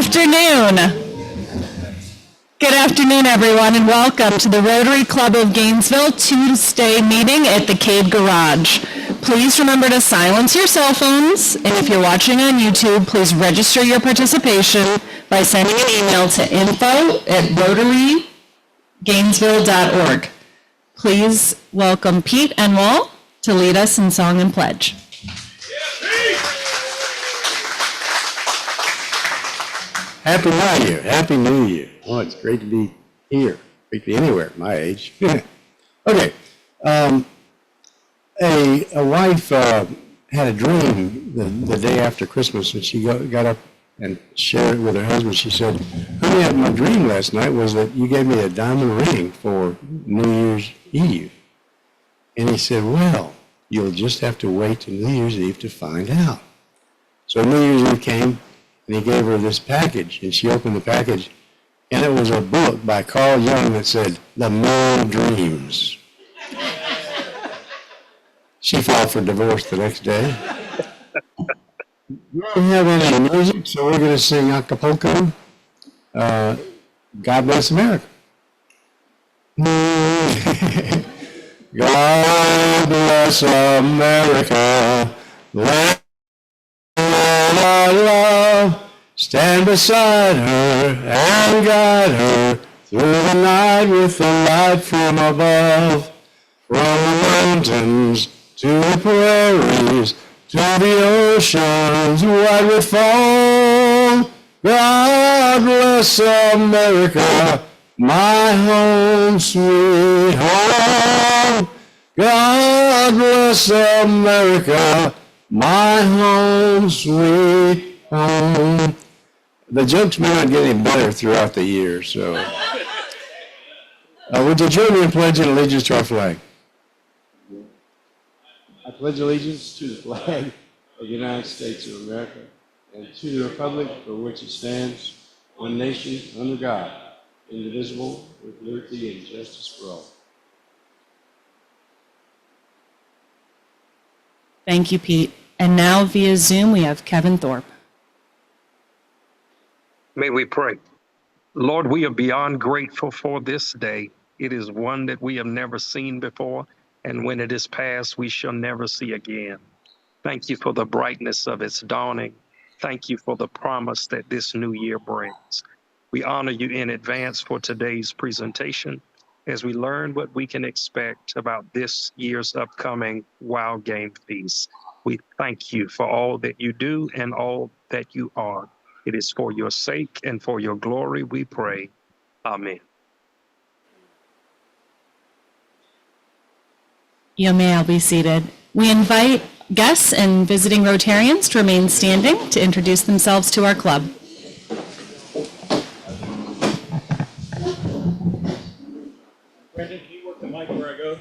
afternoon. Good afternoon, everyone, and welcome to the Rotary Club of Gainesville Tuesday meeting at the Cade Garage. Please remember to silence your cell phones, and if you're watching on YouTube, please register your participation by sending an email to info@rotarygainesville.org. Please welcome Pete Enwall to lead us in song and pledge. Happy New Year. Happy New Year. Oh, it's great to be here. Great to be anywhere at my age. Okay. A wife had a dream the day after Christmas, and she got up and shared it with her husband. She said, honey, my dream last night was that you gave me a diamond ring for New Year's Eve. And he said, well, you'll just have to wait till New Year's Eve to find out. So New Year's Eve came, and he gave her this package, and she opened the package, and it was a book by Carl Jung that said, The Man Dreams. She filed for divorce the next day. We don't have any music, so we're going to sing Acapulco. God Bless America. God bless America, land of our love. Stand beside her and guide her through the night with the light from above. From the mountains to the prairies, to the oceans wide with foam. God bless America, my home, sweet home. God bless America, my home, sweet home. The jokes may not get any better throughout the year, so. Would you join me in pledging allegiance to our flag? I pledge allegiance to the flag of the United States of America and to the republic for which it stands, one nation, under God, indivisible, with liberty and justice for all. Thank you, Pete. And now via Zoom, we have Kevin Thorpe. May we pray. Lord, we are beyond grateful for this day. It is one that we have never seen before, and when it is past, we shall never see again. Thank you for the brightness of its dawning. Thank you for the promise that this new year brings. We honor you in advance for today's presentation as we learn what we can expect about this year's upcoming Wild Game Feast. We thank you for all that you do and all that you are. It is for your sake and for your glory we pray. Amen. You may all be seated. We invite guests and visiting Rotarians to remain standing to introduce themselves to our club. Brandon, can you work the mic where I go?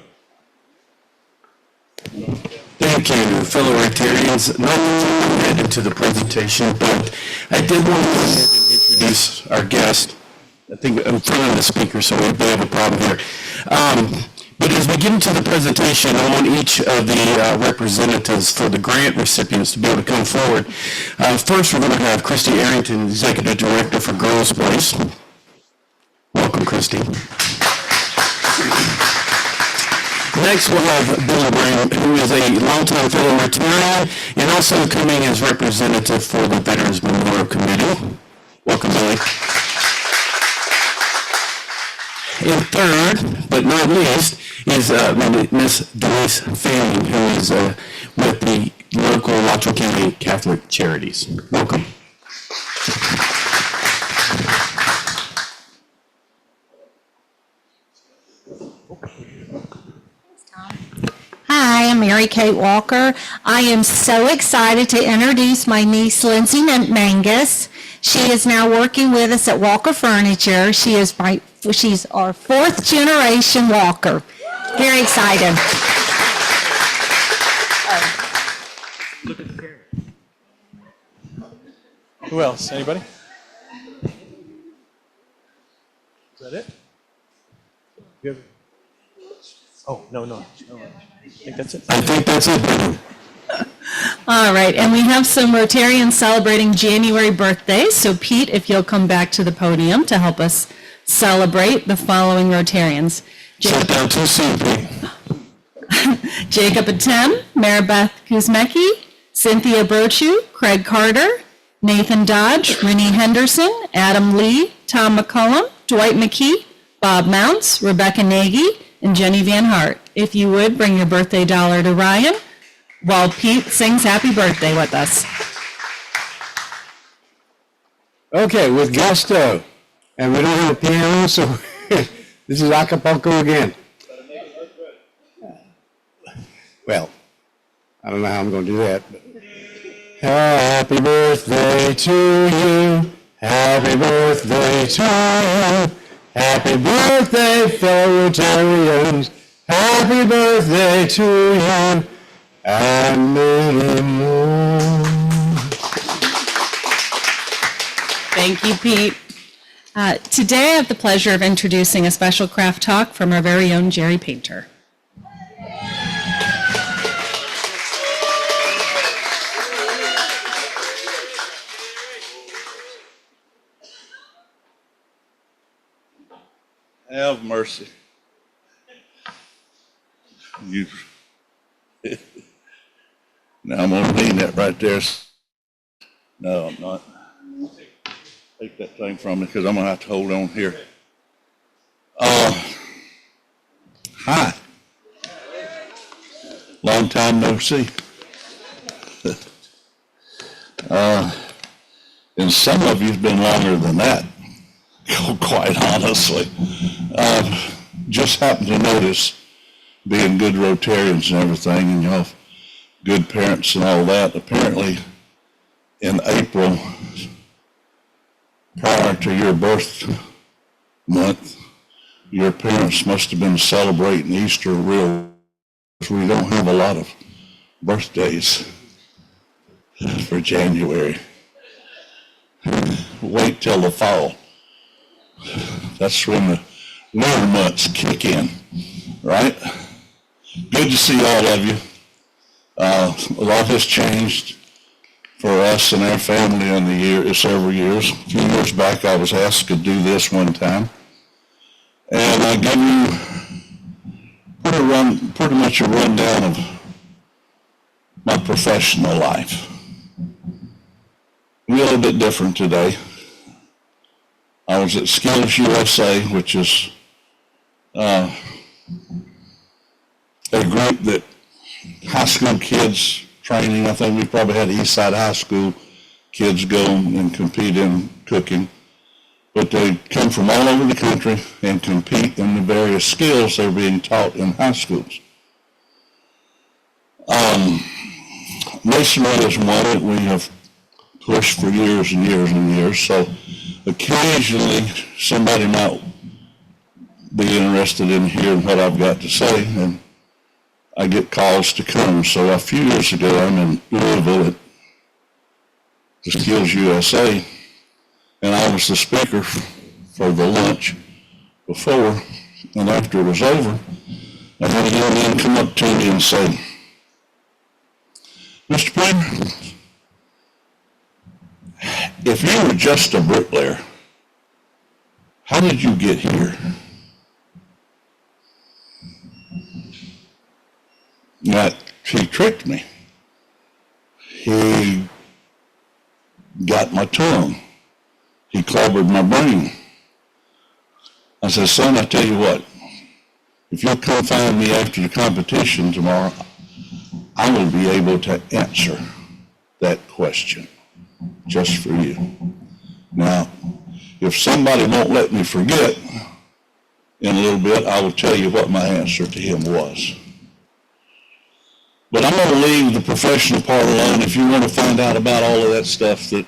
Thank you, fellow Rotarians. Not to get into the presentation, but I did want to go ahead and introduce our guest. I think I'm in front of the speaker, so we have a problem here. But as we get into the presentation, I want each of the representatives for the grant recipients to be able to come forward. First, we're going to have Christy Arrington, Executive Director for Girls Place. Welcome, Christy. Next, we'll have Billy Brown, who is a longtime fellow Rotarian and also coming as representative for the Veterans Memorial Committee. Welcome, Billy. And third, but not least, is Miss Denise Fanning, who is with the local Luttrell County Catholic Charities. Welcome. Hi, I'm Mary Kate Walker. I am so excited to introduce my niece, Lindsay Mangus. She is now working with us at Walker Furniture. She's our fourth generation Walker. Very excited. Look at the camera. Who else? Anybody? Is that it? You have... Oh, no. I think that's it. I think that's it. All right, and we have some Rotarians celebrating January birthdays. So Pete, if you'll come back to the podium to help us celebrate the following Rotarians. Sit down too soon, Pete. Jacob Atem, Maribeth Kuzmecki, Cynthia Brochu, Craig Carter, Nathan Dodge, Renee Henderson, Adam Lee, Tom McCullum, Dwight McKee, Bob Mounts, Rebecca Nagy, and Jenny Van Hart. If you would, bring your birthday dollar to Ryan while Pete sings happy birthday with us. Okay, with gusto. And we don't have a piano, so this is Acapulco again. Well, I don't know how I'm going to do that. But. Happy birthday to you. Happy birthday to you. Happy birthday, fellow Rotarians. Happy birthday to you. And many more. Thank you, Pete. Today I have the pleasure of introducing a special craft talk from our very own Jerry Painter. Have mercy. You. Now I'm gonna lean that right there. No, I'm not. Take that thing from me because I'm gonna have to hold on here. Hi. Long time no see. And some of you've been longer than that. Quite honestly, just happened to notice, being good Rotarians and everything, and y'all good parents and all that, apparently in April, prior to your birth month, your parents must have been celebrating Easter real. We don't have a lot of birthdays for January. Wait till the fall. That's when the winter months kick in, right? Good to see all of you. A lot has changed for us and our family in the several years. A few years back, I was asked to do this one time, and I give you pretty much a rundown of my professional life. A little bit different today. I was at Skills USA, which is a group that high school kids training. I think we probably had Eastside High School kids go and compete in cooking. But they come from all over the country and compete in the various skills they're being taught in high schools. Masonry is one that we have pushed for years and years and years. So occasionally somebody might be interested in hearing what I've got to say, and I get calls to come. So a few years ago, I'm in Louisville at the Skills USA, and I was the speaker for the lunch before, and after it was over, I had a young man come up to me and say, Mr. Painter, if you were just a bricklayer, how did you get here? That he tricked me. He got my tongue. He clobbered my brain. I said, son, I tell you what, if you'll come find me after your competition tomorrow, I will be able to answer that question just for you. Now, if somebody won't let me forget, in a little bit, I will tell you what my answer to him was. But I'm going to leave the professional part alone. If you want to find out about all of that stuff that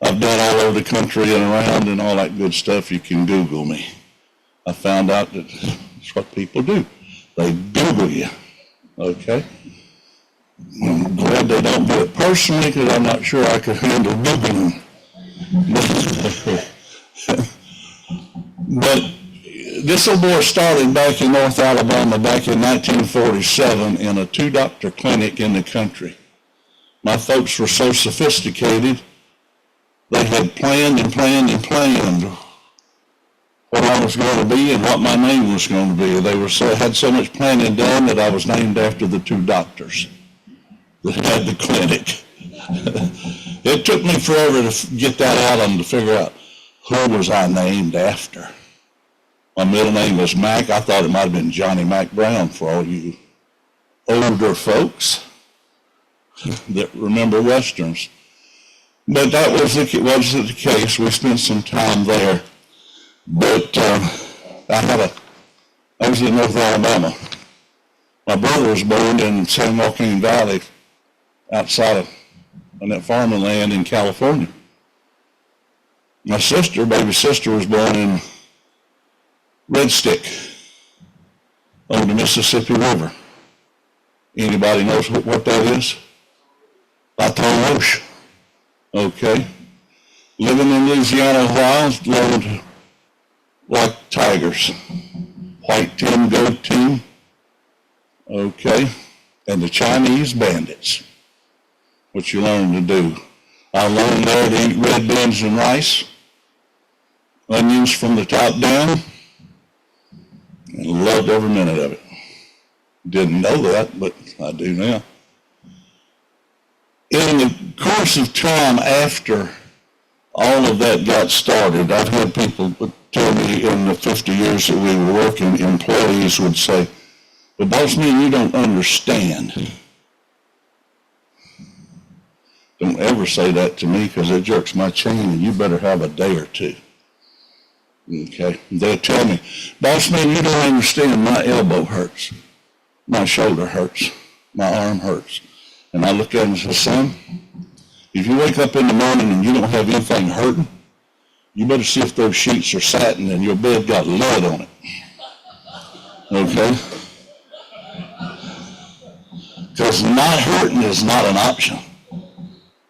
I've done all over the country and around and all that good stuff, you can Google me. I found out that that's what people do. They Google you, okay? I'm glad they don't do it personally because I'm not sure I could handle Googling. But this little boy started back in North Alabama back in 1947 in a two-doctor clinic in the country. My folks were so sophisticated, they had planned and planned and planned what I was going to be and what my name was going to be. They had so much planning done that I was named after the 2 doctors that had the clinic. It took me forever to get that out of them, to figure out who was I named after. My middle name was Mac. I thought it might have been Johnny Mac Brown for all you older folks that remember Westerns. But that wasn't the case. We spent some time there. But I was in North Alabama. My brother was born in San Joaquin Valley, outside of on that farming land in California. My baby sister, was born in Red Stick on the Mississippi River. Anybody knows what that is? Baton Rouge. Okay. Living in Louisiana a while, learned to like tigers. White team, goat team. Okay. And the Chinese bandits. What you learn to do. I learned there to eat red beans and rice, onions from the top down, and loved every minute of it. Didn't know that, but I do now. In the course of time after all of that got started, I've had people tell me in the 50 years that we were working, employees would say, "But boss man, you don't understand." Don't ever say that to me, because it jerks my chain, and you better have a day or two. Okay? They'll tell me, "Boss man, you don't understand, my elbow hurts. My shoulder hurts. My arm hurts." And I look at them and say, "Son, if you wake up in the morning and you don't have anything hurting, you better see if those sheets are satin and your bed got lead on it." Okay? Because not hurting is not an option.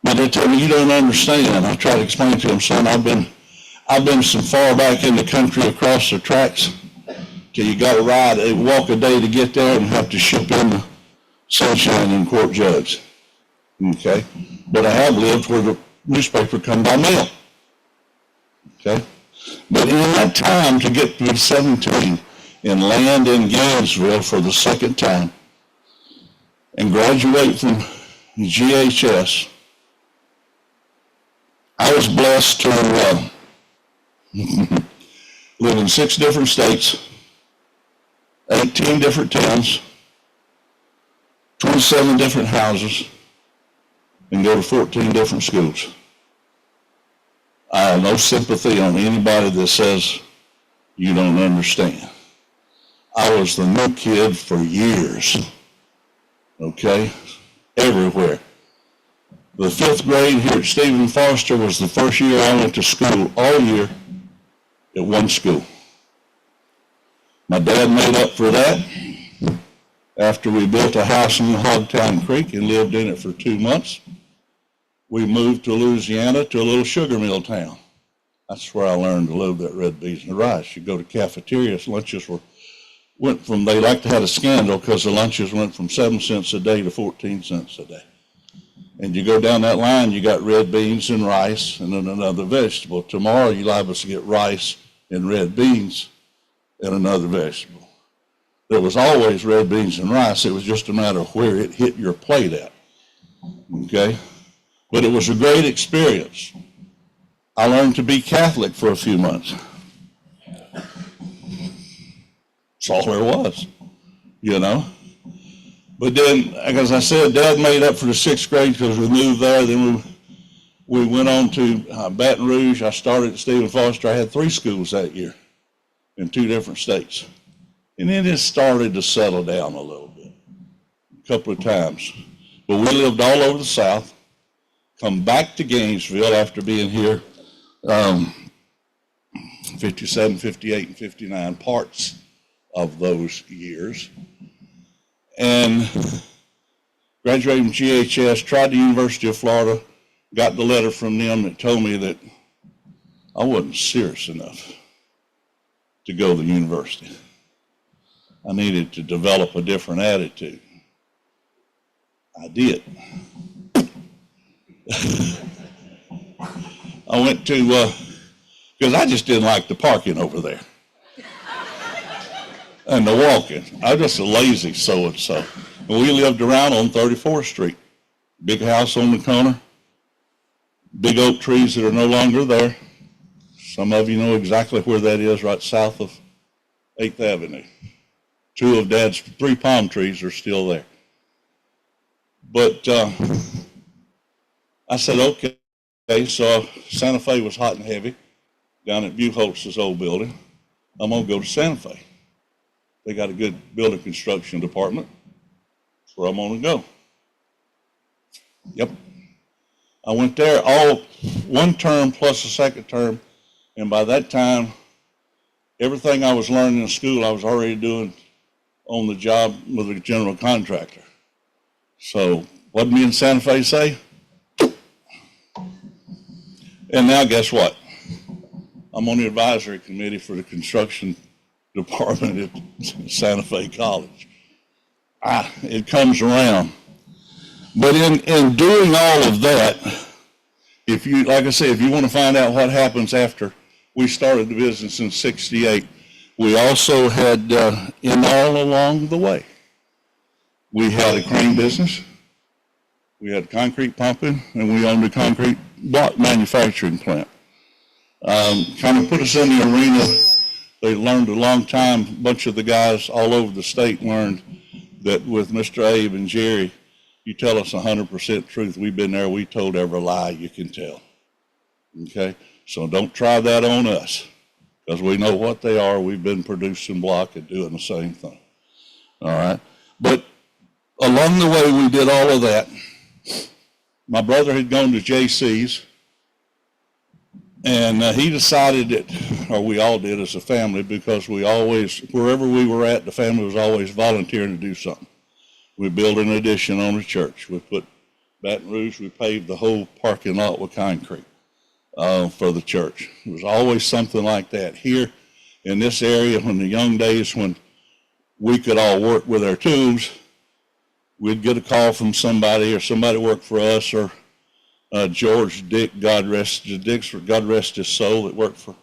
But they tell me, "You don't understand." I try to explain to them, "Son, I've been so far back in the country across the tracks till you got to walk a day to get there, and have to ship in the sunshine in quart jugs." Okay? But I have lived where the newspaper come by mail. Okay? But in that time, to get to 17 and land in Gainesville for the second time and graduate from GHS, I was blessed to live in 6 different states, 18 different towns, 27 different houses, and go to 14 different schools. I have no sympathy on anybody that says you don't understand. I was the new kid for years, okay, everywhere. The 5th grade here at Stephen Foster was the first year I went to school all year at one school. My dad made up for that after we built a house in Hogtown Creek and lived in it for 2 months. We moved to Louisiana, to a little sugar mill town. That's where I learned to love that red beans and rice. You go to cafeterias, lunches they like to have a scandal because the lunches went from 7 cents a day to 14 cents a day. And you go down that line, you got red beans and rice and then another vegetable. Tomorrow you're liable to get rice and red beans and another vegetable. There was always red beans and rice. It was just a matter of where it hit your plate at. Okay? But it was a great experience. I learned to be Catholic for a few months. That's all there was, you know. But then, as I said, Dad made up for the 6th grade because we moved there. Then we went on to Baton Rouge. I started at Stephen Foster. I had 3 schools that year in 2 different states. And then it started to settle down a little bit, a couple of times. But we lived all over the South, come back to Gainesville after being here 57, 58, and 59 parts of those years. And graduated from GHS, tried the University of Florida, got the letter from them that told me that I wasn't serious enough to go to the university. I needed to develop a different attitude. I did. I went to, because I just didn't like the parking over there. And the walking. I was just a lazy so-and-so. And we lived around on 34th Street. Big house on the corner. Big oak trees that are no longer there. Some of you know exactly where that is, right south of 8th Avenue. 2 of Dad's 3 palm trees are still there. But I said, okay, so Santa Fe was hot and heavy down at Buchholz's old building. I'm going to go to Santa Fe. They got a good building construction department. That's where I'm going to go. Yep. I went there all 1 term plus a 2nd term, and by that time, everything I was learning in school, I was already doing on the job with a general contractor. So what did me in Santa Fe say? And now guess what? I'm on the advisory committee for the construction department at Santa Fe College. It comes around. But in doing all of that, if you, like I said, if you want to find out what happens after we started the business in '68, we also had, in all along the way, we had a crane business, we had concrete pumping, and we owned a concrete block manufacturing plant. Kind of put us in the arena. They learned a long time, a bunch of the guys all over the state learned that with Mr. Abe and Jerry, you tell us 100% truth. We've been there. We told every lie you can tell. Okay? So don't try that on us, because we know what they are. We've been producing block and doing the same thing. All right? But along the way, we did all of that. My brother had gone to JC's, and he decided that, or we all did as a family, because we always, wherever we were at, the family was always volunteering to do something. We built an addition on the church. We put Baton Rouge, we paved the whole parking lot with concrete for the church. It was always something like that. Here in this area, when the young days when we could all work with our tools, we'd get a call from somebody, or somebody worked for us, or George Dick, God rest his soul, that worked for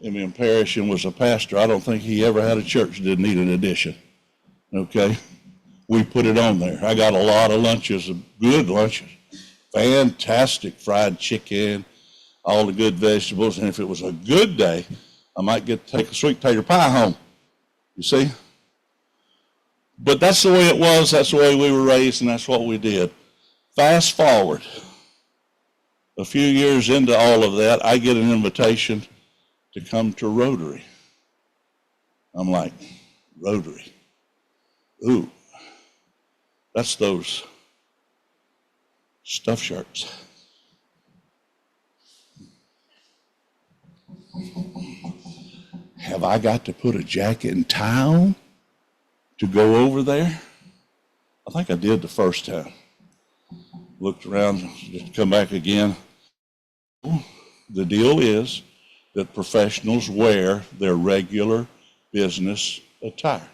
Indian Parish and was a pastor. I don't think he ever had a church that didn't need an addition. Okay? We put it on there. I got a lot of lunches, good lunches, fantastic fried chicken, all the good vegetables. And if it was a good day, I might get to take a sweet potato pie home. You see? But that's the way it was. That's the way we were raised, and that's what we did. Fast forward a few years into all of that, I get an invitation to come to Rotary. I'm like, Rotary? Ooh. That's those stuff shirts. Have I got to put a jacket and tie on to go over there? I think I did the first time. Looked around, just come back again. The deal is that professionals wear their regular business attire.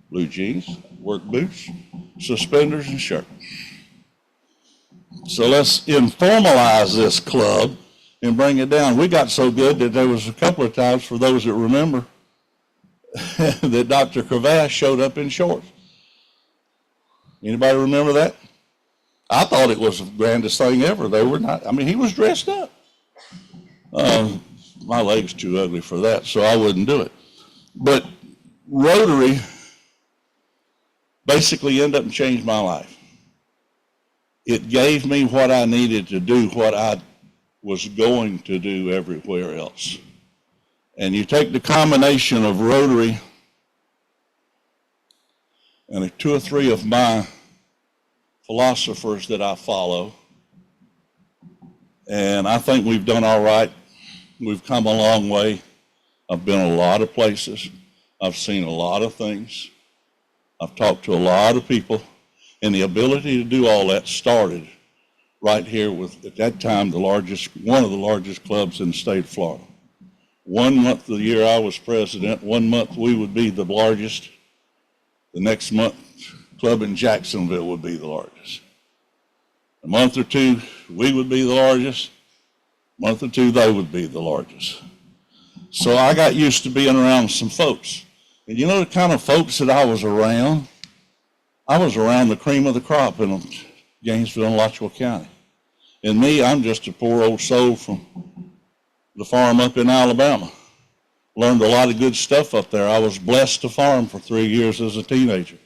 Blue jeans, work boots, suspenders, and shirt. So let's informalize this club and bring it down. We got so good that there was a couple of times, for those that remember, that Dr. Cravash showed up in shorts. Anybody remember that? I thought it was the grandest thing ever. They were not, I mean, he was dressed up. My leg's too ugly for that, so I wouldn't do it. But Rotary basically ended up and changed my life. It gave me what I needed to do, what I was going to do everywhere else. And you take the combination of Rotary and 2 or 3 of my philosophers that I follow, and I think we've done all right. We've come a long way. I've been a lot of places. I've seen a lot of things. I've talked to a lot of people, and the ability to do all that started right here with, at that time, one of the largest clubs in the state of Florida. 1 month of the year I was president, 1 month we would be the largest. The next month, club in Jacksonville would be the largest. A month or two, we would be the largest. A month or two, they would be the largest. So I got used to being around some folks. And you know the kind of folks that I was around? I was around the cream of the crop in Gainesville and Alachua County. And me, I'm just a poor old soul from the farm up in Alabama. Learned a lot of good stuff up there. I was blessed to farm for 3 years as a teenager.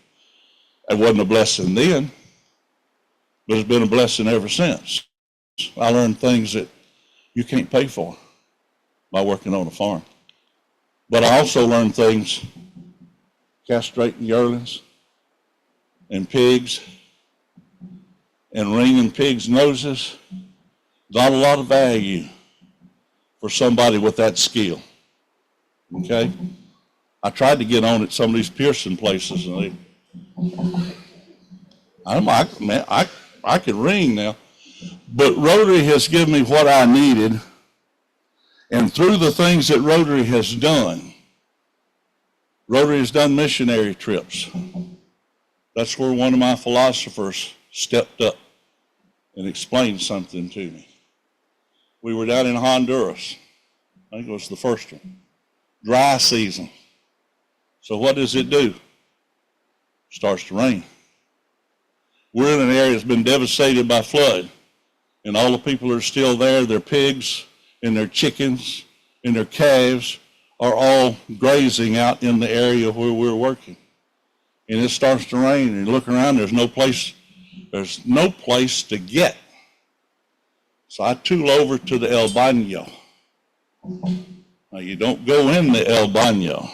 It wasn't a blessing then, but it's been a blessing ever since. I learned things that you can't pay for by working on a farm. But I also learned things, castrating yearlings and pigs and wringing pigs' noses. Not a lot of value for somebody with that skill. Okay? I tried to get on at some of these Pearson places, and I could ring now. But Rotary has given me what I needed, and through the things that Rotary has done missionary trips. That's where one of my philosophers stepped up and explained something to me. We were down in Honduras. I think it was the first one. Dry season. So what does it do? Starts to rain. We're in an area that's been devastated by flood, and all the people are still there. Their pigs and their chickens and their calves are all grazing out in the area where we're working. And it starts to rain, and you look around, there's no place to get. So I tool over to the El Baño. Now you don't go in the El Baño.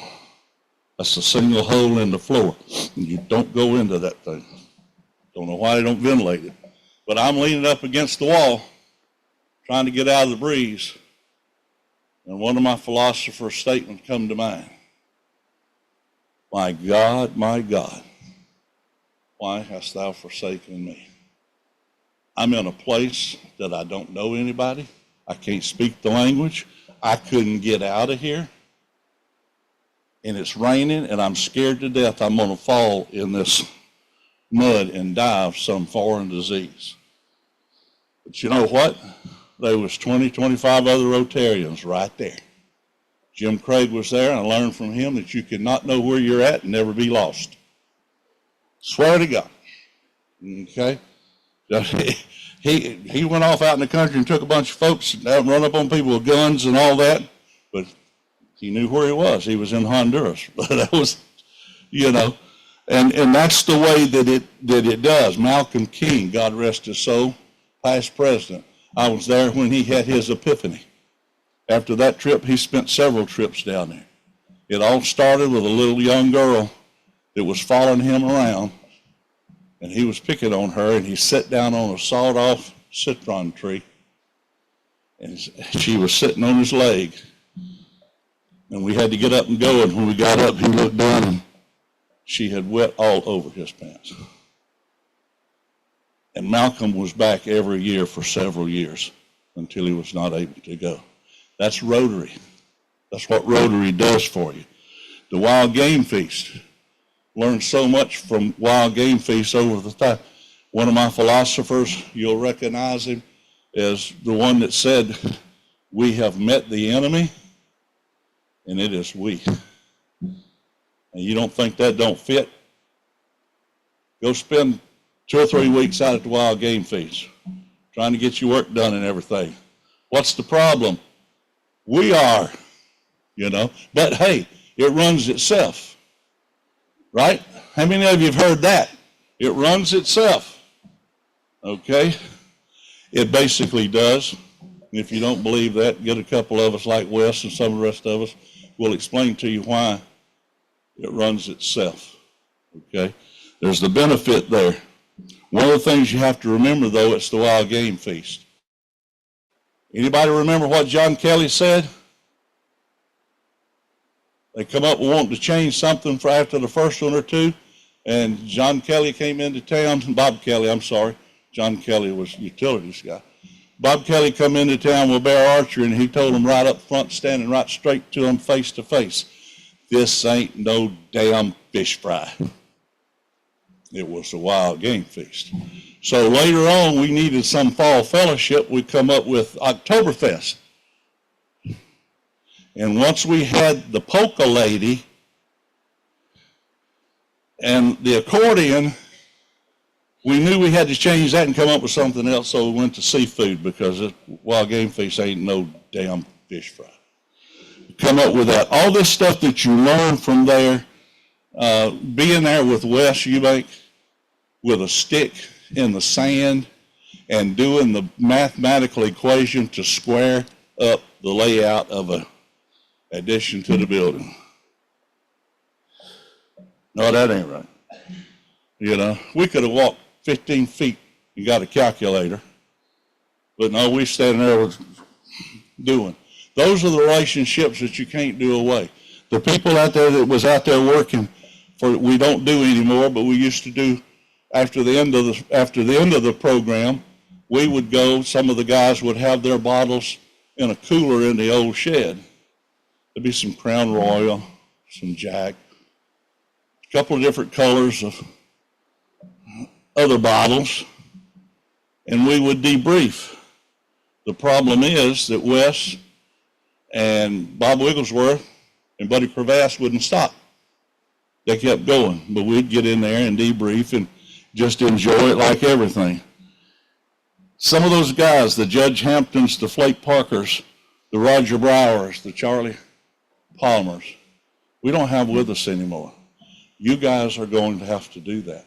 That's a single hole in the floor. And you don't go into that thing. Don't know why they don't ventilate it. But I'm leaning up against the wall, trying to get out of the breeze. And one of my philosopher's statements come to mind. My God, why hast thou forsaken me? I'm in a place that I don't know anybody. I can't speak the language. I couldn't get out of here. And it's raining, and I'm scared to death I'm going to fall in this mud and die of some foreign disease. But you know what? There was 20, 25 other Rotarians right there. Jim Craig was there, and I learned from him that you cannot know where you're at and never be lost. Swear to God. Okay? He went off out in the country and took a bunch of folks and run up on people with guns and all that, but he knew where he was. He was in Honduras. But that was, and that's the way that it does. Malcolm King, God rest his soul, past president. I was there when he had his epiphany. After that trip, he spent several trips down there. It all started with a little young girl that was following him around, and he was picking on her, and he sat down on a sawed-off citron tree, and she was sitting on his leg, and we had to get up and go, and when we got up, he looked down, and she had wet all over his pants. And Malcolm was back every year for several years until he was not able to go. That's Rotary. That's what Rotary does for you. The Wild Game Feast. Learned so much from Wild Game Feast over the time. One of my philosophers, you'll recognize him, is the one that said, we have met the enemy, and it is we. And you don't think that don't fit? Go spend 2 or 3 weeks out at the Wild Game Feast, trying to get your work done and everything. What's the problem? We are, but hey, it runs itself, right? How many of you have heard that? It runs itself, okay? It basically does. If you don't believe that, get a couple of us like Wes and some of the rest of us. We'll explain to you why it runs itself, okay? There's the benefit there. One of the things you have to remember, though, it's the Wild Game Feast. Anybody remember what John Kelly said? They come up with wanting to change something for after the first one or two, and John Kelly came into town, Bob Kelly, I'm sorry. John Kelly was utilities guy. Bob Kelly come into town with Bear Archer, and he told them right up front, standing right straight to them face to face, this ain't no damn fish fry. It was the Wild Game Feast. So later on, we needed some fall fellowship. We come up with Oktoberfest. And once we had the polka lady and the accordion, we knew we had to change that and come up with something else, so we went to seafood because Wild Game Feast ain't no damn fish fry. Come up with that. All this stuff that you learn from there, being there with Wes Eubank with a stick in the sand and doing the mathematical equation to square up the layout of a addition to the building. No, that ain't right. You know, we could have walked 15 feet and got a calculator, but no, we standing there doing. Those are the relationships that you can't do away. The people out there that was out there working for, we don't do anymore, but we used to do after the end of the program, we would go, some of the guys would have their bottles in a cooler in the old shed. There'd be some Crown Royal, some Jack, a couple of different colors of other bottles, and we would debrief. The problem is that Wes and Bob Wigglesworth and Buddy Crevasse wouldn't stop. They kept going, but we'd get in there and debrief and just enjoy it like everything. Some of those guys, the Judge Hamptons, the Flake Parkers, the Roger Browers, the Charlie Palmers, we don't have with us anymore. You guys are going to have to do that.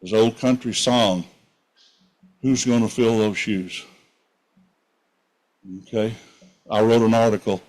There's an old country song, who's going to fill those shoes? Okay, I wrote an article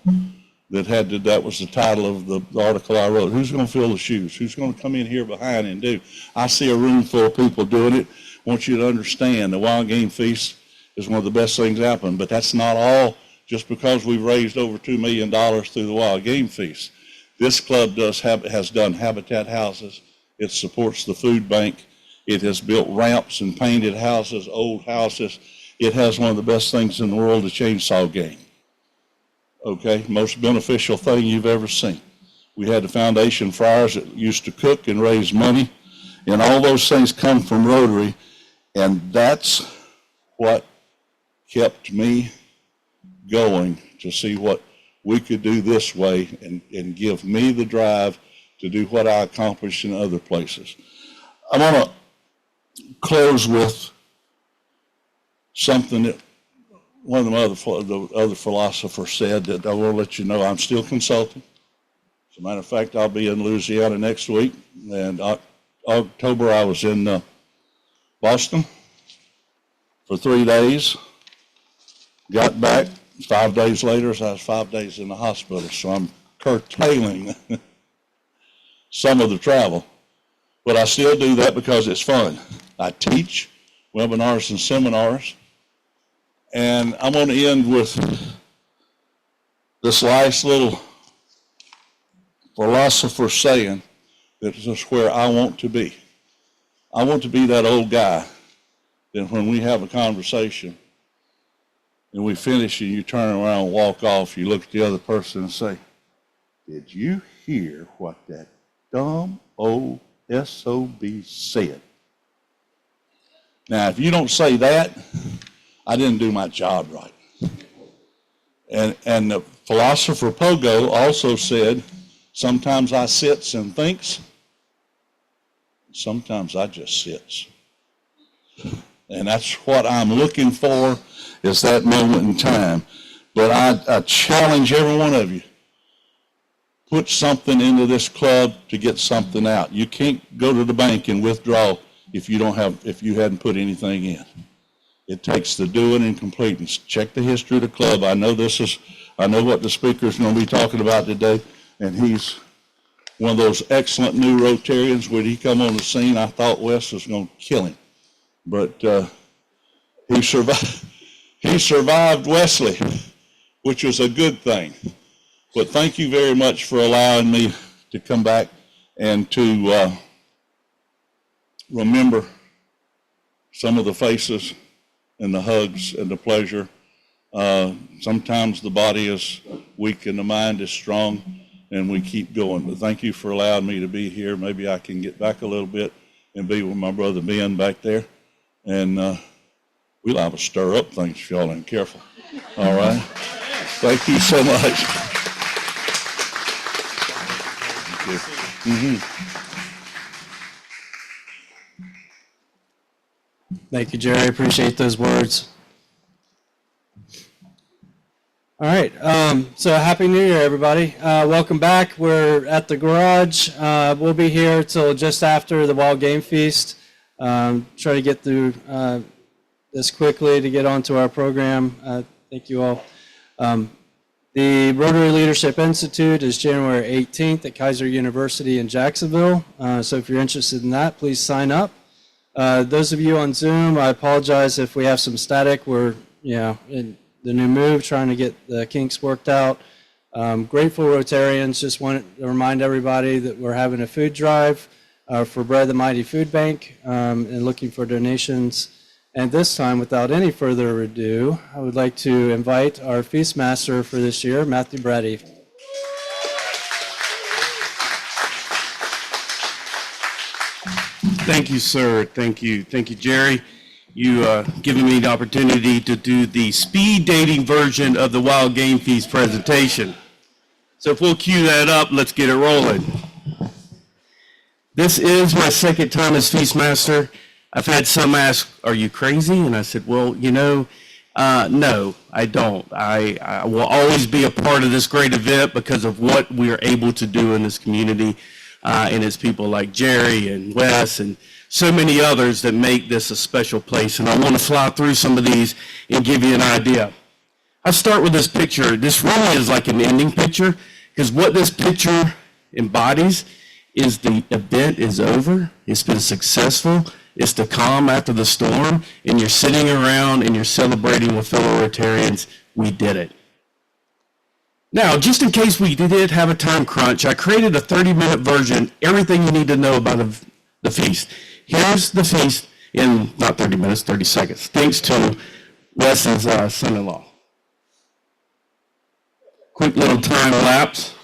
that was the title of the article I wrote. Who's going to fill the shoes? Who's going to come in here behind and do? I see a room full of people doing it. I want you to understand the Wild Game Feast is one of the best things happen, but that's not all just because we've raised over $2 million through the Wild Game Feast. This club has done habitat houses. It supports the food bank. It has built ramps and painted houses, old houses. It has one of the best things in the world, a chainsaw game. Okay, most beneficial thing you've ever seen. We had the foundation friars that used to cook and raise money, and all those things come from Rotary, and that's what kept me going to see what we could do this way and give me the drive to do what I accomplished in other places. I want to close with something that one of the other philosophers said that I will let you know I'm still consulting. As a matter of fact, I'll be in Louisiana next week, and October I was in Boston for 3 days. Got back 5 days later, so I was 5 days in the hospital, so I'm curtailing some of the travel. But I still do that because it's fun. I teach webinars and seminars. And I'm going to end with this last little philosopher saying that this is where I want to be. I want to be that old guy that when we have a conversation and we finish and you turn around and walk off, you look at the other person and say, did you hear what that dumb old SOB said? Now, if you don't say that, I didn't do my job right. And the philosopher Pogo also said, sometimes I sits and thinks, sometimes I just sits. And that's what I'm looking for, is that moment in time. But I challenge every one of you, put something into this club to get something out. You can't go to the bank and withdraw if you hadn't put anything in. It takes the doing and completing. Check the history of the club. I know what the speaker is going to be talking about today, and he's one of those excellent new Rotarians. When he come on the scene, I thought Wes was going to kill him, but he survived. He survived Wesley, which was a good thing. But thank you very much for allowing me to come back and to remember some of the faces and the hugs and the pleasure. Sometimes the body is weak and the mind is strong, and we keep going. But thank you for allowing me to be here. Maybe I can get back a little bit and be with my brother Ben back there. And we'll have to stir up things if y'all ain't careful. All right? Thank you so much. Thank you. Thank you, Jerry. Appreciate those words. All right. So Happy New Year, everybody. Welcome back. We're at the garage. We'll be here till just after the Wild Game Feast. Try to get through this quickly to get onto our program. Thank you all. The Rotary Leadership Institute is January 18th at Kaiser University in Jacksonville. So if you're interested in that, please sign up. Those of you on Zoom, I apologize if we have some static. We're, in the new move, trying to get the kinks worked out. Grateful Rotarians, just want to remind everybody that we're having a food drive for Bread the Mighty Food Bank and looking for donations. And this time, without any further ado, I would like to invite our Feast Master for this year, Matthew Braddy. Thank you, sir. Thank you. Thank you, Jerry. You giving me the opportunity to do the speed dating version of the Wild Game Feast presentation. So if we'll cue that up, let's get it rolling. This is my second time as Feast Master. I've had some ask, are you crazy? And I said, well, no, I don't. I will always be a part of this great event because of what we are able to do in this community. And it's people like Jerry and Wes and so many others that make this a special place. And I want to fly through some of these and give you an idea. I'll start with this picture. This really is like an ending picture because what this picture embodies is the event is over. It's been successful. It's the calm after the storm, and you're sitting around and you're celebrating with fellow Rotarians. We did it. Now, just in case we did have a time crunch, I created a 30-minute version, everything you need to know about the feast. Here's the feast in not 30 minutes, 30 seconds, thanks to Wes's son-in-law. Quick little time lapse.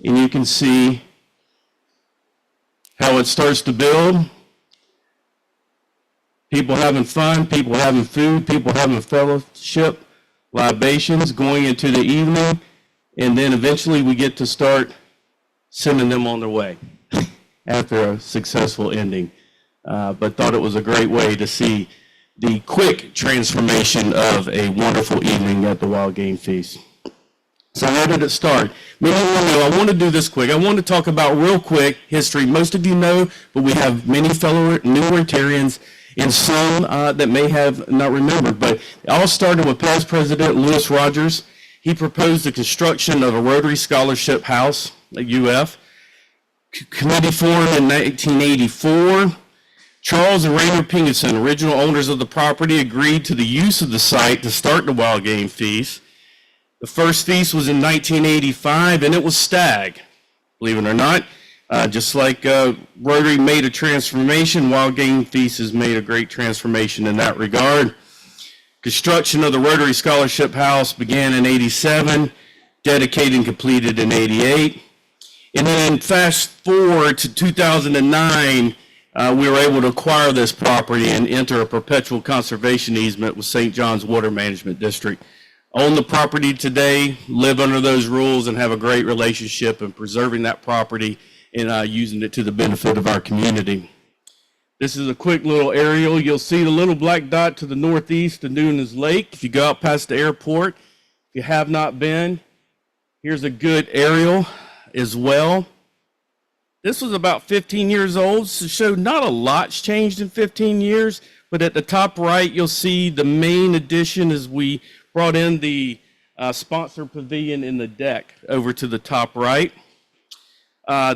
And you can see how it starts to build. People having fun, people having food, people having fellowship, libations going into the evening, and then eventually we get to start sending them on their way after a successful ending. But thought it was a great way to see the quick transformation of a wonderful evening at the Wild Game Feast. So how did it start? Many of you know, I want to do this quick. I want to talk about real quick history. Most of you know, but we have many fellow new Rotarians and some that may have not remembered. But it all started with past President Lewis Rogers. He proposed the construction of a Rotary Scholarship House at UF. Committee formed in 1984. Charles and Rainer Pingerson, original owners of the property, agreed to the use of the site to start the Wild Game Feast. The first feast was in 1985, and it was stag, believe it or not. Just like Rotary made a transformation, Wild Game Feast has made a great transformation in that regard. Construction of the Rotary Scholarship House began in 87, dedicated and completed in 88. And then fast forward to 2009, we were able to acquire this property and enter a perpetual conservation easement with St. John's Water Management District. Own the property today, live under those rules, and have a great relationship in preserving that property and using it to the benefit of our community. This is a quick little aerial. You'll see the little black dot to the northeast of Nunes Lake. If you go out past the airport, if you have not been, here's a good aerial as well. This was about 15 years old, so showed not a lot's changed in 15 years, but at the top right, you'll see the main addition as we brought in the sponsor pavilion in the deck over to the top right.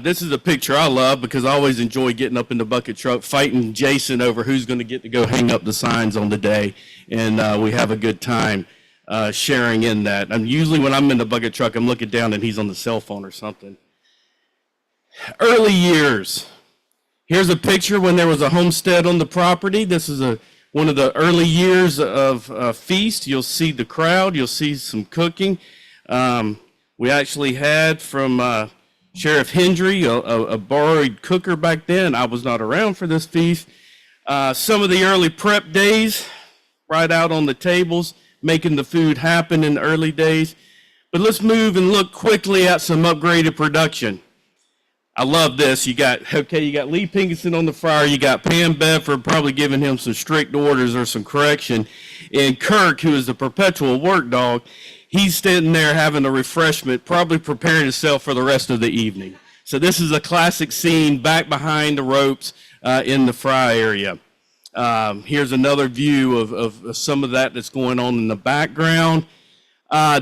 This is a picture I love because I always enjoy getting up in the bucket truck, fighting Jason over who's going to get to go hang up the signs on the day, and we have a good time sharing in that. And usually when I'm in the bucket truck, I'm looking down and he's on the cell phone or something. Early years. Here's a picture when there was a homestead on the property. This is one of the early years of Feast. You'll see the crowd. You'll see some cooking. We actually had from Sheriff Hendry, a borrowed cooker back then. I was not around for this feast. Some of the early prep days, right out on the tables, making the food happen in the early days. But let's move and look quickly at some upgraded production. I love this. You got Lee Pinkerton on the fryer. You got Pam Bedford probably giving him some strict orders or some correction. And Kirk, who is the perpetual work dog, he's standing there having a refreshment, probably preparing himself for the rest of the evening. So this is a classic scene back behind the ropes in the fry area. Here's another view of some of that that's going on in the background.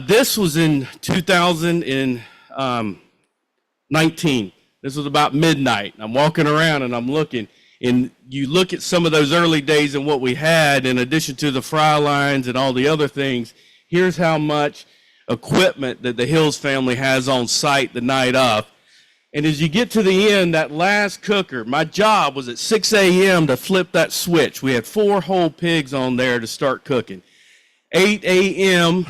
This was in 2019. This was about midnight. I'm walking around and I'm looking, and you look at some of those early days and what we had, in addition to the fry lines and all the other things. Here's how much equipment that the Hills family has on site the night of. And as you get to the end, that last cooker, my job was at 6 a.m. to flip that switch. We had 4 whole pigs on there to start cooking. 8 a.m.,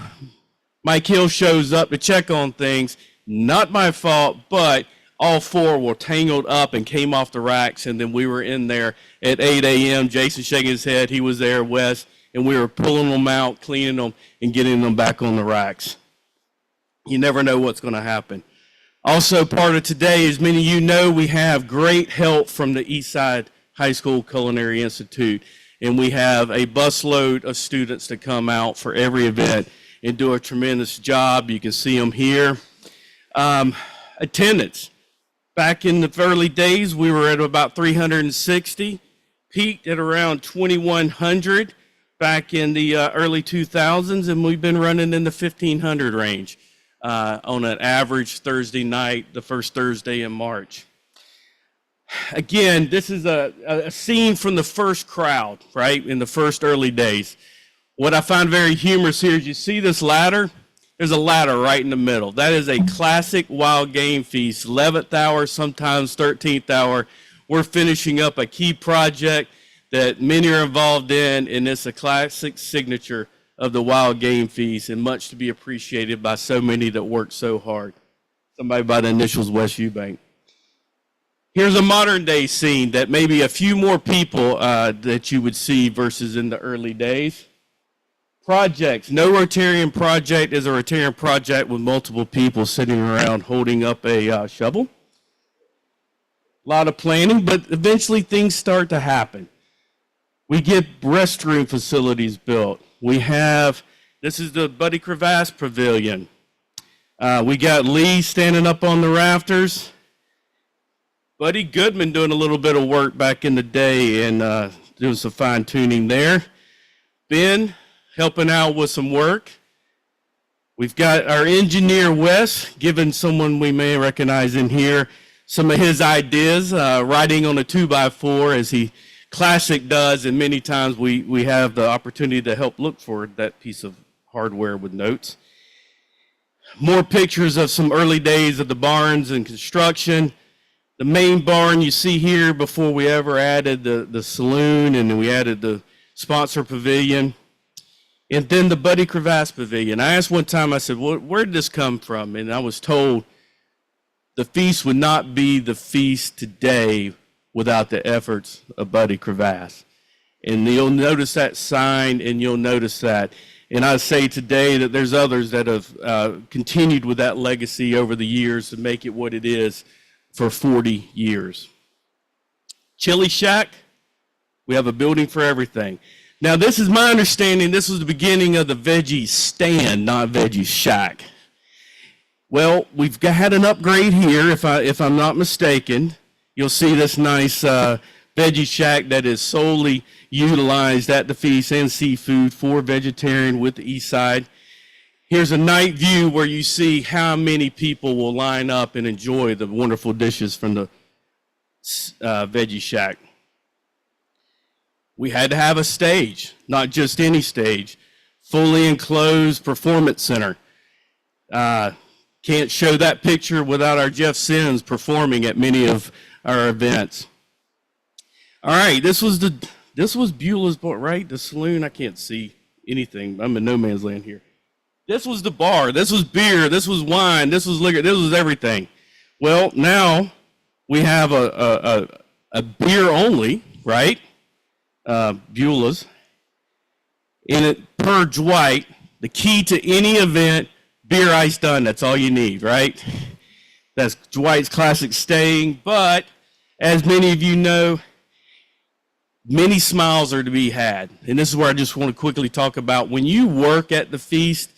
Mike Hill shows up to check on things. Not my fault, but all 4 were tangled up and came off the racks, and then we were in there at 8 a.m. Jason shaking his head. He was there, Wes, and we were pulling them out, cleaning them, and getting them back on the racks. You never know what's going to happen. Also, part of today, as many of you know, we have great help from the Eastside High School Culinary Institute, and we have a busload of students that come out for every event and do a tremendous job. You can see them here. Attendance. Back in the early days, we were at about 360, peaked at around 2,100 back in the early 2000s, and we've been running in the 1,500 range on an average Thursday night, the first Thursday in March. Again, this is a scene from the first crowd, right, in the first early days. What I find very humorous here is you see this ladder? There's a ladder right in the middle. That is a classic wild game feast, 11th hour, sometimes 13th hour. We're finishing up a key project that many are involved in, and it's a classic signature of the wild game feast, and much to be appreciated by so many that work so hard. Somebody by the initials West Eubank. Here's a modern day scene that maybe a few more people that you would see versus in the early days. Projects. No Rotarian project is a Rotarian project with multiple people sitting around holding up a shovel. A lot of planning, but eventually things start to happen. We get restroom facilities built. We have, this is the Buddy Crevasse Pavilion. We got Lee standing up on the rafters. Buddy Goodman doing a little bit of work back in the day and doing some fine tuning there. Ben helping out with some work. We've got our engineer, Wes, giving someone we may recognize in here some of his ideas, writing on a 2x4 as he classic does, and many times we have the opportunity to help look for that piece of hardware with notes. More pictures of some early days of the barns and construction. The main barn you see here before we ever added the saloon, and then we added the sponsor pavilion. And then the Buddy Crevasse Pavilion. I asked one time, I said, where did this come from? And I was told the feast would not be the feast today without the efforts of Buddy Crevasse. And you'll notice that sign, and you'll notice that. And I say today that there's others that have continued with that legacy over the years to make it what it is for 40 years. Chili Shack, we have a building for everything. Now, this is my understanding, this was the beginning of the Veggie Stand, not Veggie Shack. Well, we've had an upgrade here, if I'm not mistaken. You'll see this nice Veggie Shack that is solely utilized at the feast and seafood for vegetarian with the east side. Here's a night view where you see how many people will line up and enjoy the wonderful dishes from the Veggie Shack. We had to have a stage, not just any stage, fully enclosed performance center. Can't show that picture without our Jeff Sims performing at many of our events. All right, this was Beulah's Bar, right? The saloon. I can't see anything. I'm in no man's land here. This was the bar. This was beer. This was wine. This was liquor. This was everything. Well, now we have a beer only, right? Beulah's. And it, per Dwight, the key to any event, beer, ice, done. That's all you need, right? That's Dwight's classic saying. But as many of you know, many smiles are to be had. And this is where I just want to quickly talk about when you work at the feast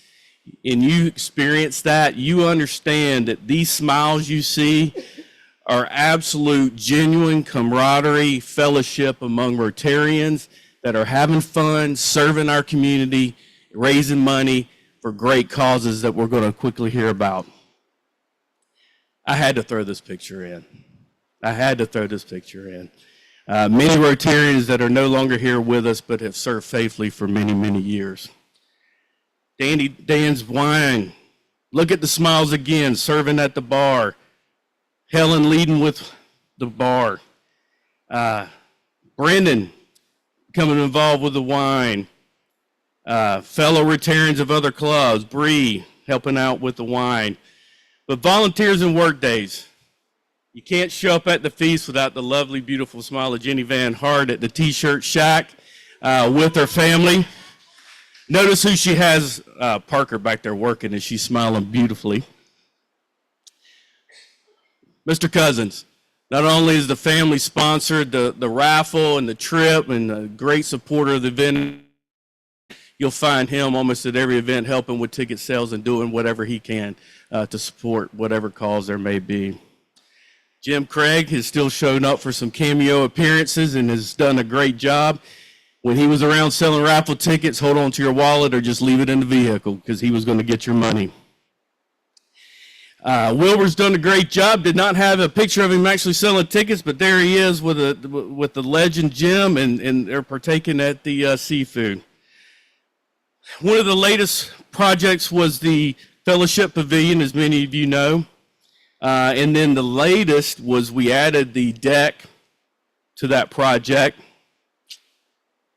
and you experience that, you understand that these smiles you see are absolute, genuine camaraderie, fellowship among Rotarians that are having fun, serving our community, raising money for great causes that we're going to quickly hear about. I had to throw this picture in. Many Rotarians that are no longer here with us but have served faithfully for many, many years. Dan's wine. Look at the smiles again, serving at the bar. Helen leading with the bar. Brendan becoming involved with the wine. Fellow Rotarians of other clubs. Bree helping out with the wine. But volunteers and work days. You can't show up at the feast without the lovely, beautiful smile of Jenny Van Hart at the T-shirt shack with her family. Notice who she has, Parker back there working, and she's smiling beautifully. Mr. Cousins, not only is the family sponsored the raffle and the trip and a great supporter of the event, you'll find him almost at every event helping with ticket sales and doing whatever he can to support whatever cause there may be. Jim Craig has still shown up for some cameo appearances and has done a great job. When he was around selling raffle tickets, hold on to your wallet or just leave it in the vehicle because he was going to get your money. Wilbur's done a great job. Did not have a picture of him actually selling tickets, but there he is with the legend Jim, and they're partaking at the seafood. One of the latest projects was the Fellowship Pavilion, as many of you know. And then the latest was we added the deck to that project.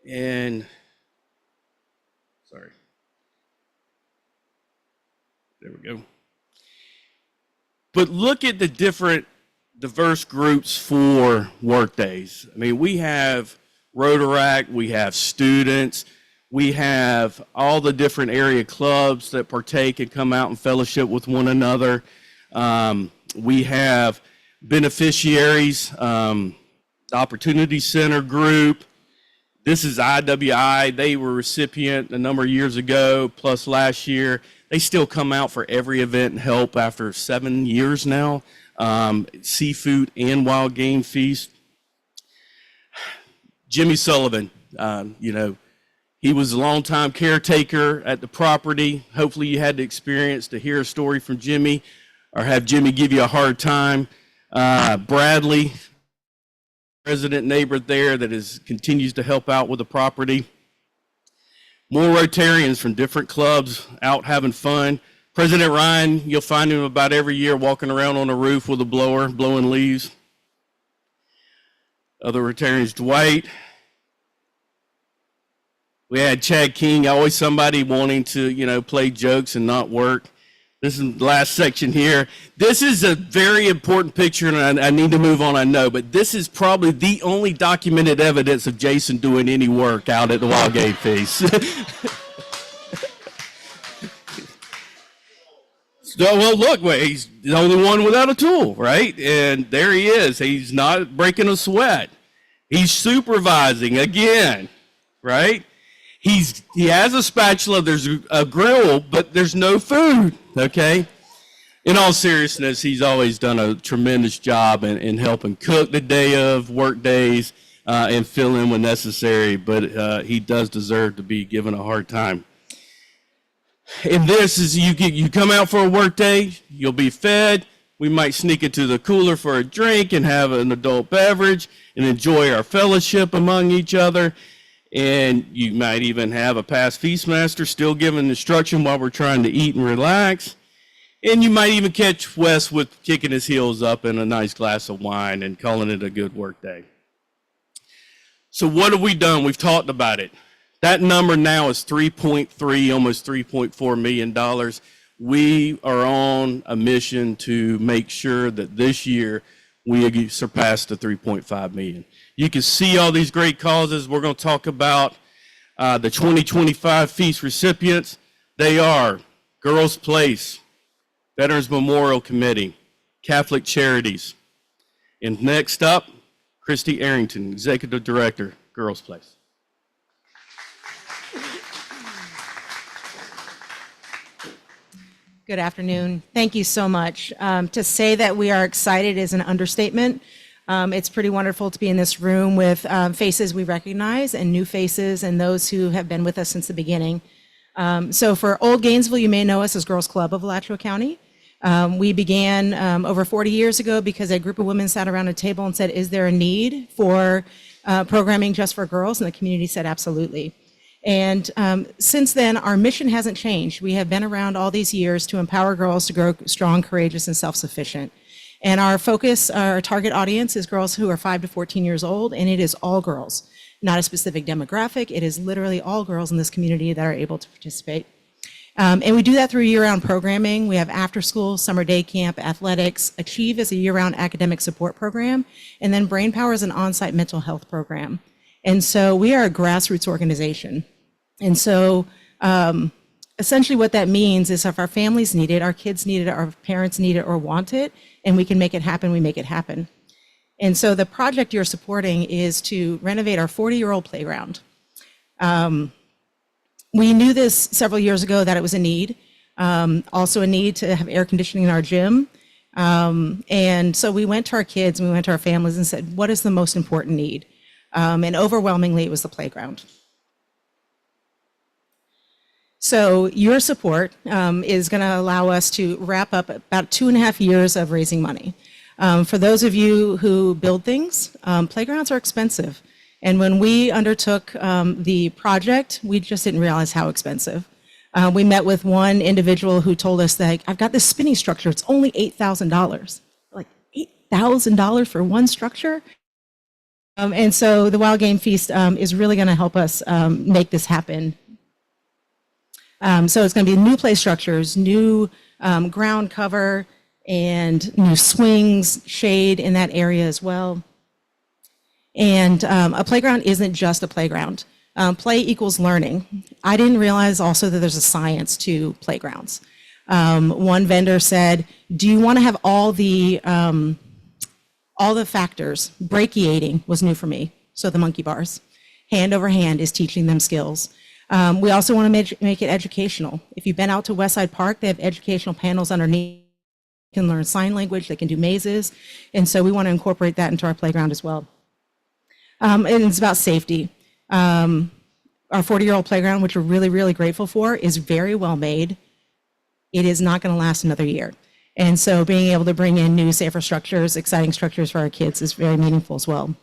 And, sorry. There we go. But look at the different diverse groups for work days. I mean, we have Rotaract, we have students, we have all the different area clubs that partake and come out and fellowship with one another. We have beneficiaries, the Opportunity Center group. This is IWI. They were recipient a number of years ago, plus last year. They still come out for every event and help after 7 years now. Seafood and wild game feast. Jimmy Sullivan, he was a longtime caretaker at the property. Hopefully you had the experience to hear a story from Jimmy or have Jimmy give you a hard time. Bradley, resident neighbor there that continues to help out with the property. More Rotarians from different clubs out having fun. President Ryan, you'll find him about every year walking around on a roof with a blower, blowing leaves. Other Rotarians, Dwight. We had Chad King, always somebody wanting to, play jokes and not work. This is the last section here. This is a very important picture, and I need to move on, I know, but this is probably the only documented evidence of Jason doing any work out at the Wild Game Feast. Well, look, he's the only one without a tool, right? And there he is. He's not breaking a sweat. He's supervising again, right? He has a spatula, there's a grill, but there's no food, okay? In all seriousness, he's always done a tremendous job in helping cook the day of work days and fill in when necessary, but he does deserve to be given a hard time. And this is, you come out for a work day, you'll be fed, we might sneak into the cooler for a drink and have an adult beverage and enjoy our fellowship among each other. And you might even have a past Feast Master still giving instruction while we're trying to eat and relax. And you might even catch Wes with kicking his heels up in a nice glass of wine and calling it a good work day. So what have we done? We've talked about it. That number now is 3.3, almost $3.4 million. we are on a mission to make sure that this year we surpass the 3.5 million. You can see all these great causes. We're going to talk about the 2025 Feast recipients. They are Girls Place, Veterans Memorial Committee, Catholic Charities. And next up, Christy Arrington, Executive Director, Girls Place. Good afternoon. Thank you so much. To say that we are excited is an understatement. It's pretty wonderful to be in this room with faces we recognize and new faces and those who have been with us since the beginning. So for Old Gainesville, you may know us as Girls Club of Alachua County. We began over 40 years ago because a group of women sat around a table and said, is there a need for programming just for girls? And the community said, absolutely. And since then, our mission hasn't changed. We have been around all these years to empower girls to grow strong, courageous, and self-sufficient. And our focus, our target audience is girls who are 5 to 14 years old, and it is all girls, not a specific demographic. It is literally all girls in this community that are able to participate. And we do that through year-round programming. We have after-school, summer day camp, athletics. Achieve is a year-round academic support program, and then Brain Power is an on-site mental health program. And so we are a grassroots organization. And so essentially what that means is if our families need it, our kids need it, our parents need it or want it, and we can make it happen, we make it happen. And so the project you're supporting is to renovate our 40-year-old playground. We knew this several years ago that it was a need, also a need to have air conditioning in our gym. And so we went to our kids, and we went to our families and said, what is the most important need? And overwhelmingly, it was the playground. So your support is going to allow us to wrap up about 2.5 years of raising money. For those of you who build things, playgrounds are expensive. And when we undertook the project, we just didn't realize how expensive. We met with one individual who told us that I've got this spinning structure, it's only $8,000. Like $8,000 for one structure? And so the Wild Game Feast is really going to help us make this happen. So it's going to be new play structures, new ground cover, and new swings, shade in that area as well. And a playground isn't just a playground. Play equals learning. I didn't realize also that there's a science to playgrounds. One vendor said, do you want to have all the factors? Brachiating was new for me, so the monkey bars. Hand over hand is teaching them skills. We also want to make it educational. If you've been out to Westside Park, they have educational panels underneath. They can learn sign language, they can do mazes. And so we want to incorporate that into our playground as well. And it's about safety. Our 40-year-old playground, which we're really, really grateful for, is very well made. It is not going to last another year. And so being able to bring in new, safer structures, exciting structures for our kids is very meaningful as well.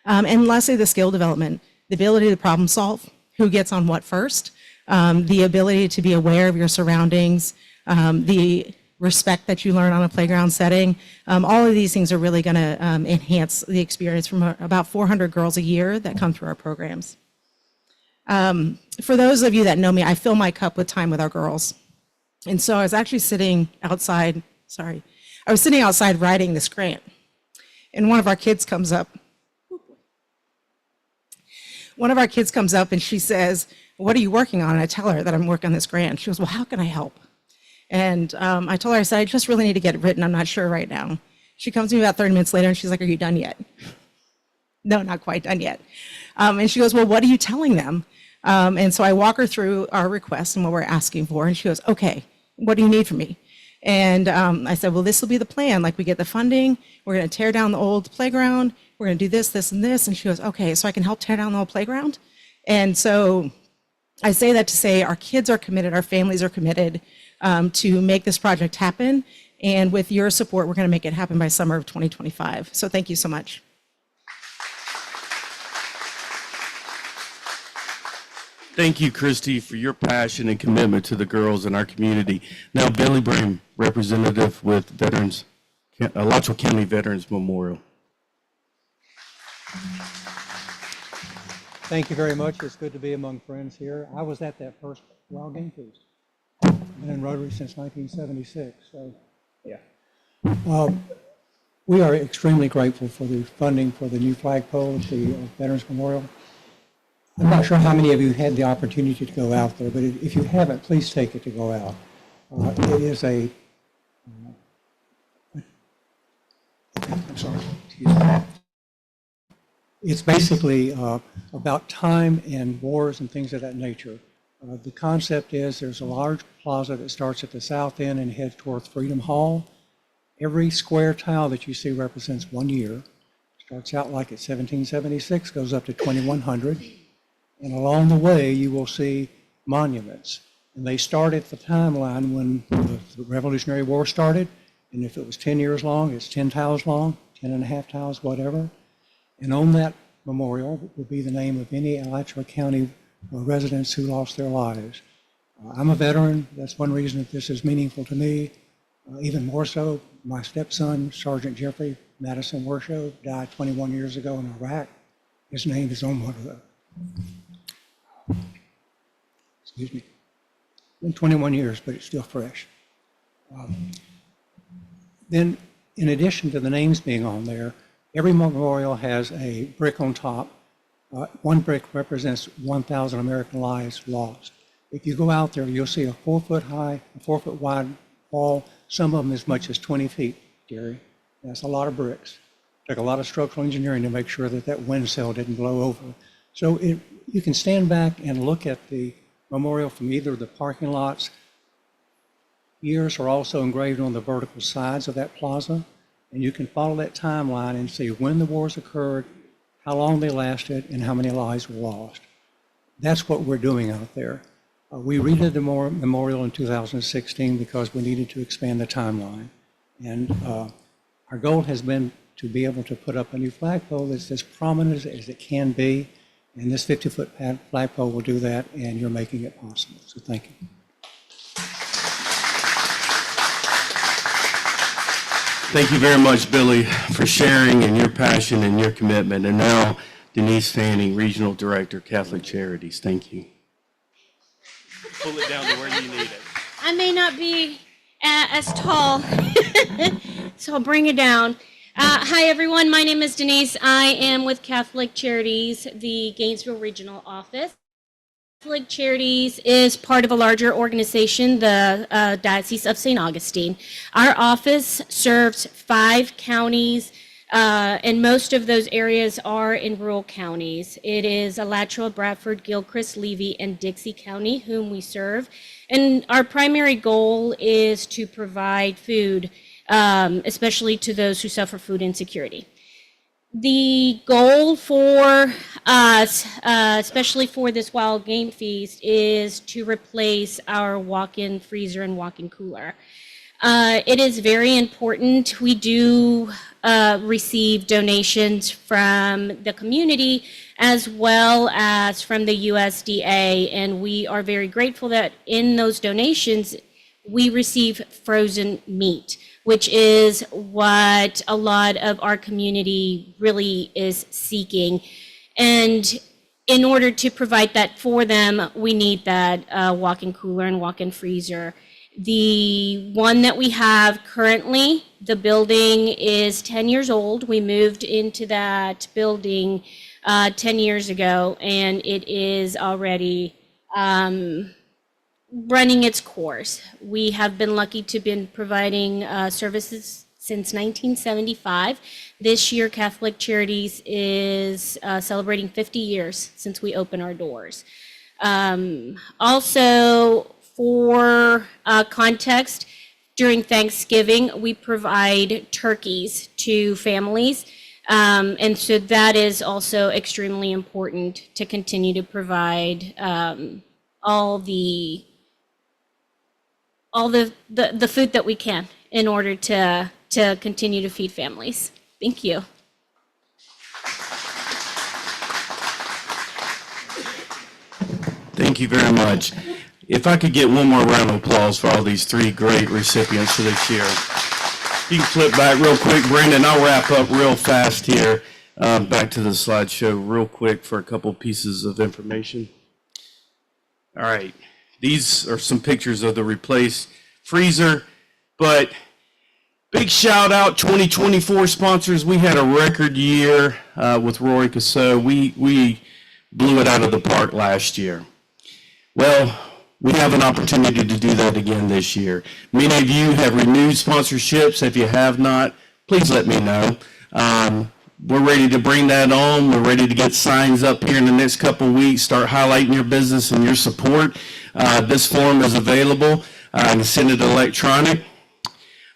And lastly, the skill development, the ability to problem solve, who gets on what first, the ability to be aware of your surroundings, the respect that you learn on a playground setting. All of these things are really going to enhance the experience from about 400 girls a year that come through our programs. For those of you that know me, I fill my cup with time with our girls. And so I was actually sitting outside, writing this grant. And one of our kids comes up. And she says, what are you working on? And I tell her that I'm working on this grant. She goes, well, how can I help? And I told her, I said, I just really need to get it written. I'm not sure right now. She comes to me about 30 minutes later and she's like, are you done yet? No, not quite done yet. And she goes, well, what are you telling them? And so I walk her through our request and what we're asking for. And she goes, okay, what do you need from me? And I said, well, this will be the plan. Like, we get the funding, we're going to tear down the old playground, we're going to do this, this, and this. And she goes, okay, so I can help tear down the old playground? And so I say that to say our kids are committed, our families are committed to make this project happen. And with your support, we're going to make it happen by summer of 2025. So thank you so much. Thank you, Christy, for your passion and commitment to the girls in our community. Now, Billy Bream, representative with Veterans, Alachua County Veterans Memorial. Thank you very much. It's good to be among friends here. I was at that first Wild Game Feast. been in Rotary since 1976, so, yeah. We are extremely grateful for the funding for the new flagpole at the Veterans Memorial. I'm not sure how many of you had the opportunity to go out there, but if you haven't, please take it to go out. It is a, I'm sorry, excuse me. It's basically about time and wars and things of that nature. The concept is there's a large plaza that starts at the south end and heads towards Freedom Hall. Every square tile that you see represents 1 year. Starts out like at 1776, goes up to 2100. And along the way, you will see monuments. And they start at the timeline when the Revolutionary War started. And if it was 10 years long, it's 10 tiles long, 10 and a half tiles, whatever. And on that memorial will be the name of any Alachua County residents who lost their lives. I'm a veteran. That's one reason that this is meaningful to me. Even more so, my stepson, Sergeant Jeffrey Madison Wershow, died 21 years ago in Iraq. His name is on one of the, excuse me, been 21 years, but it's still fresh. Then, in addition to the names being on there, every memorial has a brick on top. One brick represents 1,000 American lives lost. If you go out there, you'll see a 4 foot high, a 4 foot wide wall, some of them as much as 20 feet, Gary. That's a lot of bricks. Took a lot of structural engineering to make sure that that wind cell didn't blow over. So you can stand back and look at the memorial from either of the parking lots. Years are also engraved on the vertical sides of that plaza, and you can follow that timeline and see when the wars occurred, how long they lasted, and how many lives were lost. That's what we're doing out there. We redid the memorial in 2016 because we needed to expand the timeline. And our goal has been to be able to put up a new flagpole that's as prominent as it can be. And this 50-foot flagpole will do that, and you're making it possible. So thank you. Thank you very much, Billy, for sharing and your passion and your commitment. And now, Denise Fanning, Regional Director, Catholic Charities. Thank you. Pull it down to where you need it. I may not be as tall, so I'll bring it down. Hi, everyone. My name is Denise. I am with Catholic Charities, the Gainesville Regional Office. Catholic Charities is part of a larger organization, the Diocese of St. Augustine. Our office serves 5 counties, and most of those areas are in rural counties. It is Alachua, Bradford, Gilchrist, Levy, and Dixie County whom we serve. And our primary goal is to provide food, especially to those who suffer food insecurity. The goal for us, especially for this wild game feast, is to replace our walk-in freezer and walk-in cooler. It is very important. We do receive donations from the community as well as from the USDA, and we are very grateful that in those donations we receive frozen meat, which is what a lot of our community really is seeking. And in order to provide that for them, we need that walk-in cooler and walk-in freezer. The one that we have currently, the building is 10 years old. We moved into that building 10 years ago, and it is already running its course. We have been lucky to been providing services since 1975. This year, Catholic Charities is celebrating 50 years since we opened our doors. Also, for context, during Thanksgiving, we provide turkeys to families. And so that is also extremely important to continue to provide all the food that we can in order to continue to feed families. Thank you. Thank you very much. If I could get one more round of applause for all these 3 great recipients for this year. You can flip back real quick, Brendan. I'll wrap up real fast here. Back to the slideshow real quick for a couple pieces of information. All right. These are some pictures of the replaced freezer, but big shout out 2024 sponsors. We had a record year with Rory Casso. We blew it out of the park last year. Well, we have an opportunity to do that again this year. Many of you have renewed sponsorships. If you have not, please let me know. We're ready to bring that on. We're ready to get signs up here in the next couple of weeks, start highlighting your business and your support. This form is available. You can send it electronic.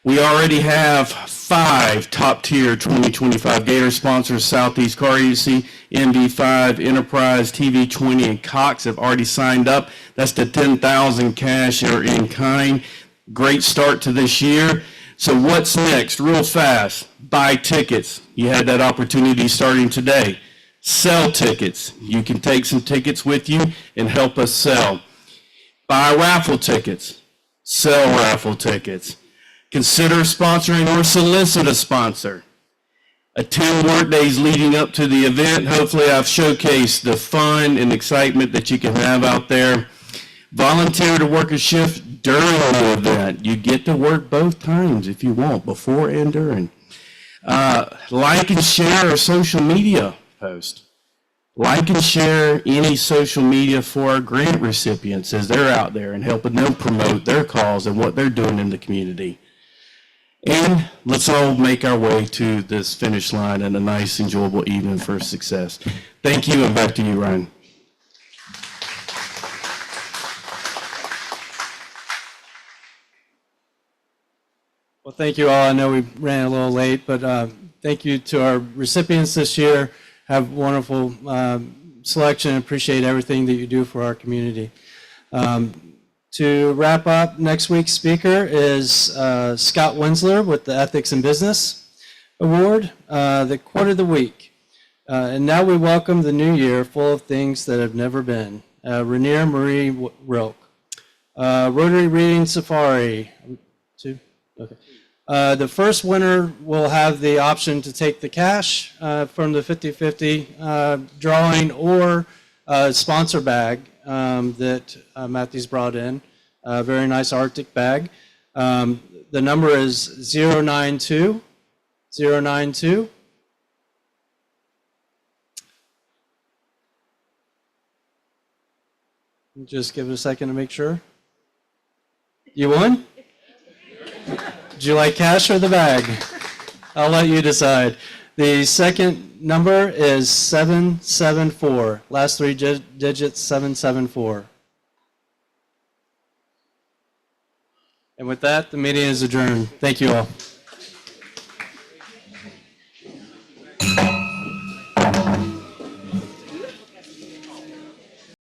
We already have 5 top-tier 2025 Gator sponsors: Southeast Car Agency, MB5, Enterprise, TV20, and Cox have already signed up. That's the $10,000 cash or in kind. Great start to this year. So what's next? Real fast. Buy tickets. You had that opportunity starting today. Sell tickets. You can take some tickets with you and help us sell. Buy raffle tickets. Sell raffle tickets. Consider sponsoring or solicit a sponsor. Attend work days leading up to the event. Hopefully I've showcased the fun and excitement that you can have out there. Volunteer to work a shift during the event. You get to work both times if you want, before and during. Like and share our social media post. Like and share any social media for our grant recipients as they're out there and helping them promote their cause and what they're doing in the community. And let's all make our way to this finish line and a nice, enjoyable evening for success. Thank you, and back to you, Ryan. Well, thank you all. I know we ran a little late, but thank you to our recipients this year. Have wonderful selection. Appreciate everything that you do for our community. To wrap up, next week's speaker is Scott Winsler with the Ethics in Business Award, the quote of the week. And now we welcome the new year full of things that have never been. Rainier Marie Rilk. Rotary Reading Safari. 2? Okay. The first winner will have the option to take the cash from the 50-50 drawing or sponsor bag that Matthew's brought in. A very nice Arctic bag. The number is 092. Just give it a second to make sure. You won? Did you like cash or the bag? I'll let you decide. The second number is 774. Last 3 digits, 774. And with that, the meeting is adjourned. Thank you all.